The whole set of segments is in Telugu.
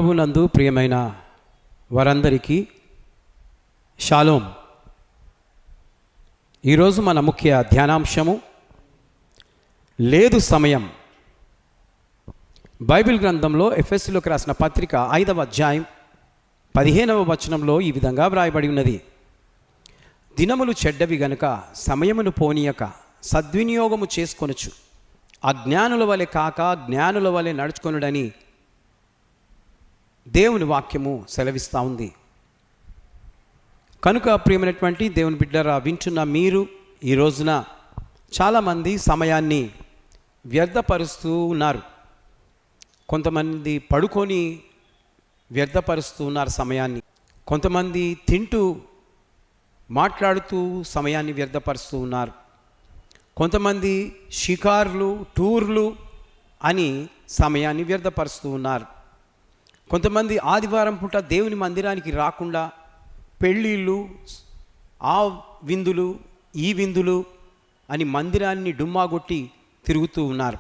ప్రభునందు ప్రియమైన వారందరికీ షాలోమ్. ఈరోజు మన ముఖ్య ధ్యానాంశము లేదు సమయం. బైబిల్ గ్రంథంలో ఎఫెసీయులకు రాసిన పత్రిక 5వ అధ్యాయం 15వ వచనంలో ఈ విధంగా వ్రాయబడి ఉన్నది. దినములు చెడ్డవి గనుక సమయమును పోనీయక సద్వినియోగము చేసుకొనుచు అజ్ఞానుల వలె కాక జ్ఞానుల వలె నడుచుకొనుడని దేవుని వాక్యము సెలవిస్తూ ఉంది. కనుక ప్రియమైనటువంటి దేవుని బిడ్డరా, వింటున్న మీరు ఈ రోజున చాలామంది సమయాన్ని వ్యర్థపరుస్తూ ఉన్నారు. కొంతమంది పడుకొని వ్యర్థపరుస్తూ ఉన్నారు సమయాన్ని. కొంతమంది తింటూ మాట్లాడుతూ సమయాన్ని వ్యర్థపరుస్తూ ఉన్నారు. కొంతమంది షికార్లు, టూర్లు అని సమయాన్ని వ్యర్థపరుస్తూ ఉన్నారు. కొంతమంది ఆదివారం పూట దేవుని మందిరానికి రాకుండా పెళ్ళిళ్ళు, ఆ విందులు, ఈ విందులు అని మందిరాన్ని డుమ్మాగొట్టి తిరుగుతూ ఉన్నారు.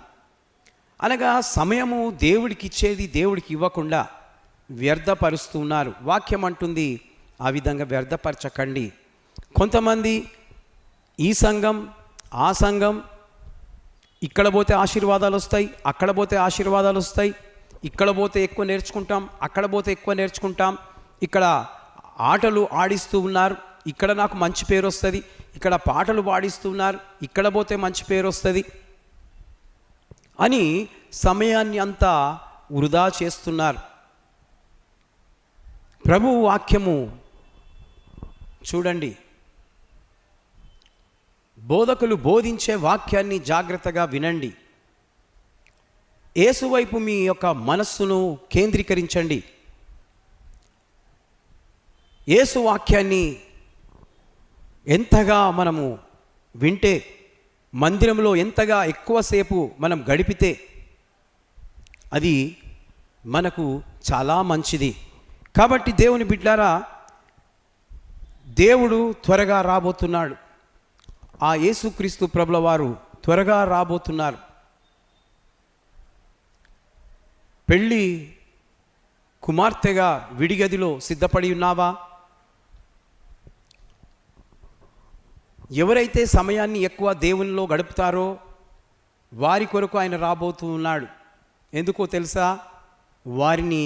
అనగా సమయము దేవుడికి ఇచ్చేది దేవుడికి ఇవ్వకుండా వ్యర్థపరుస్తూ ఉన్నారు. వాక్యం అంటుంది, ఆ విధంగా వ్యర్థపరచకండి. కొంతమంది ఈ సంఘం, ఆ సంఘం, ఇక్కడ పోతే ఆశీర్వాదాలు వస్తాయి, అక్కడ పోతే ఆశీర్వాదాలు వస్తాయి, ఇక్కడ పోతే ఎక్కువ నేర్చుకుంటాం, అక్కడ పోతే ఎక్కువ నేర్చుకుంటాం, ఇక్కడ ఆటలు ఆడిస్తూ ఉన్నారు, ఇక్కడ నాకు మంచి పేరు వస్తుంది, ఇక్కడ పాటలు పాడిస్తూ ఉన్నారు, ఇక్కడ పోతే మంచి పేరు వస్తుంది అని సమయాన్ని అంతా వృధా చేస్తున్నారు. ప్రభు వాక్యము చూడండి, బోధకులు బోధించే వాక్యాన్ని జాగ్రత్తగా వినండి. యేసు వైపు మీ యొక్క మనస్సును కేంద్రీకరించండి. యేసు వాక్యాన్ని ఎంతగా మనము వింటే, మందిరంలో ఎంతగా ఎక్కువసేపు మనం గడిపితే అది మనకు చాలా మంచిది. కాబట్టి దేవుని బిడ్డారా, దేవుడు త్వరగా రాబోతున్నాడు. ఆ యేసుక్రీస్తు ప్రభుల వారు త్వరగా రాబోతున్నారు. పెళ్ళి కుమార్తెగా విడిగదిలో సిద్ధపడి ఉన్నావా? ఎవరైతే సమయాన్ని ఎక్కువ దేవునిలో గడుపుతారో వారి కొరకు ఆయన రాబోతూ ఉన్నాడు. ఎందుకో తెలుసా? వారిని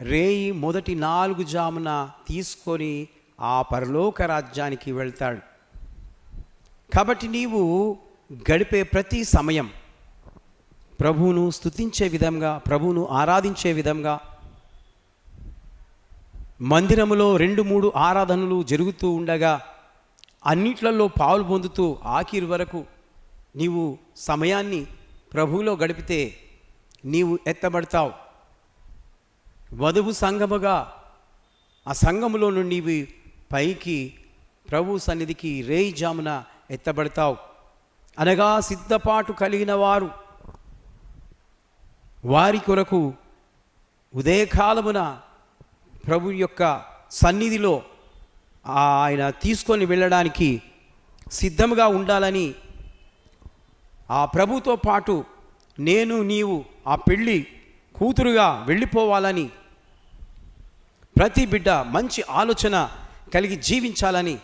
రేయి మొదటి 4 జామున తీసుకొని ఆ పరలోక రాజ్యానికి వెళ్తాడు. కాబట్టి నీవు గడిపే ప్రతి సమయం ప్రభువును స్తుతించే విధంగా, ప్రభువును ఆరాధించే విధంగా, మందిరములో 2-3 ఆరాధనలు జరుగుతూ ఉండగా అన్నిట్లలో పాలు పొందుతూ ఆఖరి వరకు నీవు సమయాన్ని ప్రభువులో గడిపితే నీవు ఎత్తబడతావు. వధువు సంఘముగా ఆ సంఘములో నుండి నీవు పైకి ప్రభు సన్నిధికి రేయి జామున ఎత్తబడతావు. అనగా సిద్ధపాటు కలిగిన వారు వారి కొరకు ఉదయకాలమున ప్రభు యొక్క సన్నిధిలో ఆయన తీసుకొని వెళ్ళడానికి సిద్ధముగా ఉండాలని, ఆ ప్రభుతో పాటు నేను నీవు ఆ పెళ్ళి కూతురుగా వెళ్ళిపోవాలని ప్రతి బిడ్డ మంచి ఆలోచన కలిగి జీవించాలని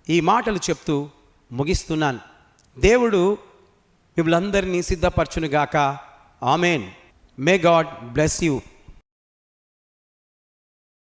ఈ మాటలు చెప్తూ ముగిస్తున్నాను. దేవుడు మిమ్మల్ని అందరినీ సిద్ధపరచునుగాక. Amen. May God bless you.